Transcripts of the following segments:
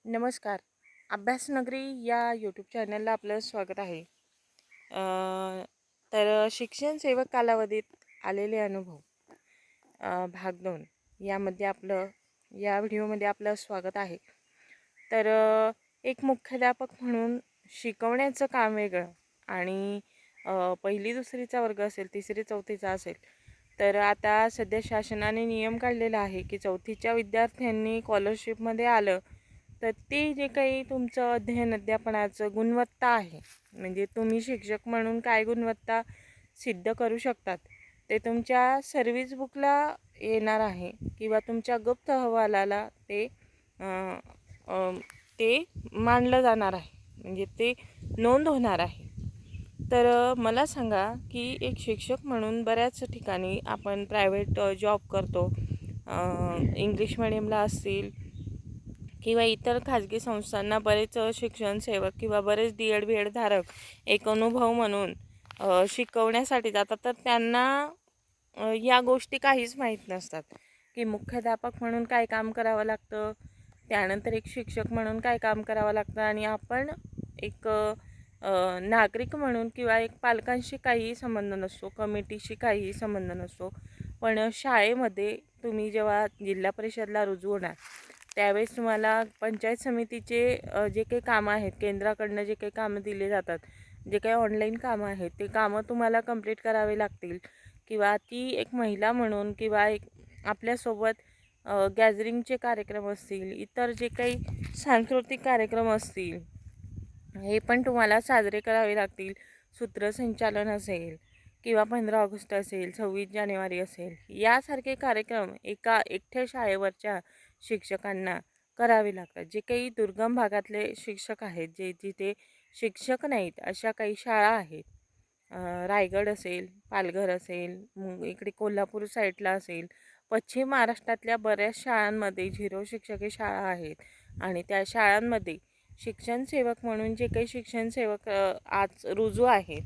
नमस्कार. अभ्यासनगरी या यूट्यूब चॅनलला आपलं स्वागत आहे. शिक्षण सेवक कालावधीत आलेले अनुभव भाग 2 यामध्ये या व्हिडिओमध्ये आपलं स्वागत आहे. एक मुख्याध्यापक म्हणून शिकवण्याचं काम वेगळं आणि पहिली दुसरीचा वर्ग असेल, तिसरी चौथीचा असेल, तर आता सध्या शासनाने नियम काढलेला आहे की चौथीच्या विद्यार्थ्यांनी स्कॉलरशिपमध्ये आलं तर ते जे काही तुमचं अध्ययन अध्यापनाचं गुणवत्ता आहे, म्हणजे तुम्ही शिक्षक म्हणून काय गुणवत्ता सिद्ध करू शकतात, ते तुमच्या सर्व्हिस बुकला येणार आहे किंवा तुमच्या गुप्त अहवालाला ते मांडलं जाणार आहे, म्हणजे ते नोंद होणार आहे. मला सांगा की एक शिक्षक म्हणून बऱ्याच ठिकाणी आपण प्रायव्हेट जॉब करतो, इंग्लिश मिडियमला असतील किंवा इतर खाजगी संस्थांना बरेच शिक्षण सेवक किंवा बरेच DED BED धारक एक अनुभव म्हणून शिकवण्यासाठी जातात. तर त्यांना या गोष्टी काहीच माहीत नसतात की मुख्याध्यापक म्हणून काय काम करावं लागतं, त्यानंतर एक शिक्षक म्हणून काय काम करावं लागतं, आणि आपण एक नागरिक म्हणून किंवा एक पालकांशी काहीही संबंध नसतो, कमिटीशी काहीही संबंध नसतो. पण शाळेमध्ये तुम्ही जेव्हा जिल्हा परिषदला रुजू होणार त्यावेळेस तुम्हाला पंचायत समितीचे जे काही कामं आहेत, केंद्राकडनं जे काही कामं दिले जातात, जे काही ऑनलाईन कामं आहेत, ते कामं तुम्हाला कंप्लीट करावे लागतील. किंवा ती एक महिला म्हणून किंवा एक आपल्यासोबत गॅदरिंगचे कार्यक्रम असतील, इतर जे काही सांस्कृतिक कार्यक्रम असतील, हे पण तुम्हाला साजरे करावे लागतील. सूत्रसंचालन असेल किंवा 15 ऑगस्ट असेल, 26 जानेवारी असेल, यासारखे कार्यक्रम एकट्या शाळेवरच्या शिक्षकांना करावे लागतात. जे काही दुर्गम भागातले शिक्षक आहेत, जिथे शिक्षक नाहीत, अशा काही शाळा आहेत, रायगड असेल, पालघर असेल, इकडे कोल्हापूर साईडला असेल, पश्चिम महाराष्ट्रातल्या बऱ्याच शाळांमध्ये 0 शिक्षकी शाळा आहेत. आणि त्या शाळांमध्ये शिक्षण सेवक म्हणून जे काही शिक्षण सेवक आज रुजू आहेत,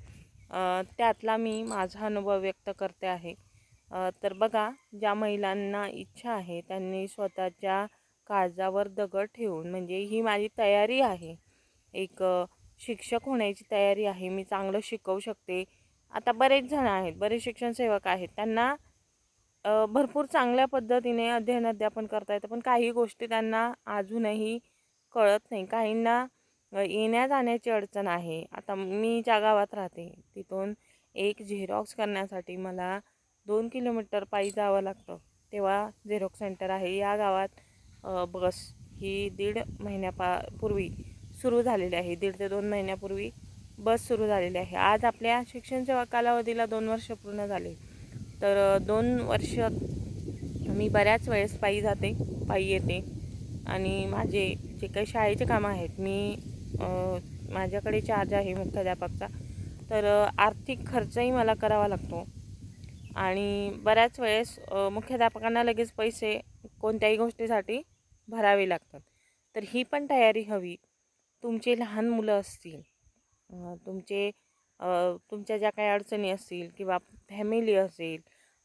त्यातला मी माझा अनुभव व्यक्त करते आहे. बघा, ज्या महिलांना इच्छा आहे त्यांनी स्वतःच्या काळजावर दगड ठेवून, म्हणजे ही माझी तयारी आहे, एक शिक्षक होण्याची तयारी आहे, मी चांगलं शिकवू शकते. आता बरेच जण आहेत, बरेच शिक्षण सेवक आहेत, त्यांना भरपूर चांगल्या पद्धतीने अध्ययन अध्यापन करता येतं, पण काही गोष्टी त्यांना अजूनही कळत नाही. काहींना येण्या जाण्याची अडचण आहे. आता मी ज्या गावात राहते तिथून एक झेरॉक्स करण्यासाठी मला 2 किलोमीटर पायी जावं लागतं. तेव्हा झेरॉक्स सेंटर आहे. या गावात बस ही 1.5 महिन्यापूर्वी सुरू झालेली आहे. 1.5 ते 2 महिन्यापूर्वी बस सुरू झालेली आहे. आज आपल्या शिक्षण सेवा कालावधीला 2 वर्ष पूर्ण झाले. 2 वर्ष मी बऱ्याच वेळेस पायी जाते, पायी येते, आणि माझे जे काही शाळेचे कामं आहेत, माझ्याकडे चार्ज आहे मुख्याध्यापकचा, आर्थिक खर्चही मला करावा लागतो. आणि बऱ्याच वेळेस मुख्याध्यापकांना लगेच पैसे कोणत्याही गोष्टीसाठी भरावे लागतात. तर ही पण तयारी हवी. तुमचे लहान मुलं असतील, तुमच्या ज्या काही अडचणी असतील किंवा फॅमिली असेल,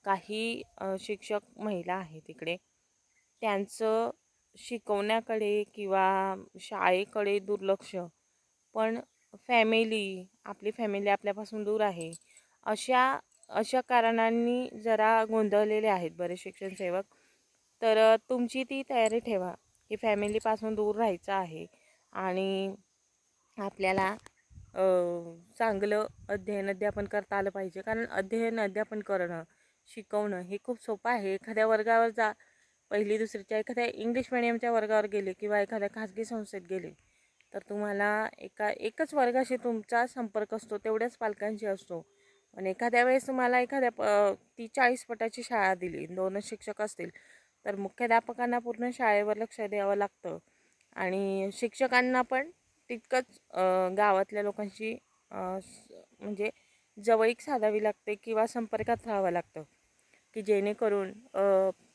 काही शिक्षक महिला आहेत तिकडे, त्यांचं शिकवण्याकडे किंवा शाळेकडे दुर्लक्ष, पण आपली फॅमिली आपल्यापासून दूर आहे, अशा कारणांनी जरा गोंधळलेले आहेत बरेच शिक्षण सेवक. तुमची ती तयारी ठेवा की फॅमिलीपासून दूर राहायचं आहे आणि आपल्याला चांगलं अध्ययन अध्यापन करता आलं पाहिजे. कारण अध्ययन अध्यापन करणं, शिकवणं हे खूप सोपं आहे. एखाद्या वर्गावर जा, पहिली दुसरीच्या एखाद्या इंग्लिश मिडियमच्या वर्गावर गेले किंवा एखाद्या खाजगी संस्थेत गेले, तर तुम्हाला एकच वर्गाशी तुमचा संपर्क असतो, तेवढ्याच पालकांशी असतो. पण एखाद्या वेळेस तुम्हाला ती 40 पटाची शाळा दिली, 2च शिक्षक असतील, तर मुख्याध्यापकांना पूर्ण शाळेवर लक्ष द्यावं लागतं आणि शिक्षकांना पण तितकंच गावातल्या लोकांशी म्हणजे जवळीक साधावी लागते किंवा संपर्कात राहावं लागतं, की जेणेकरून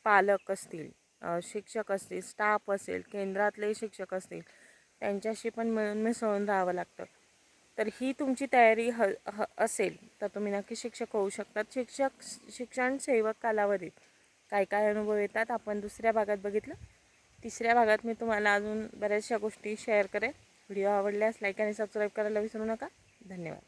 पालक असतील, शिक्षक असतील, स्टाफ असेल, केंद्रातले शिक्षक असतील, त्यांच्याशी पण मिळून मिसळून राहावं लागतं. तर ही तुमची तयारी असेल तर तुम्ही नक्की शिक्षक होऊ शकतात. शिक्षण सेवक कालावधीत काय काय अनुभव येतात आपण दुसऱ्या भागात बघितलं. तिसऱ्या भागात मी तुम्हाला अजून बऱ्याचशा गोष्टी शेअर करेन. व्हिडिओ आवडल्यास लाईक आणि सबस्क्राईब करायला विसरू नका. धन्यवाद.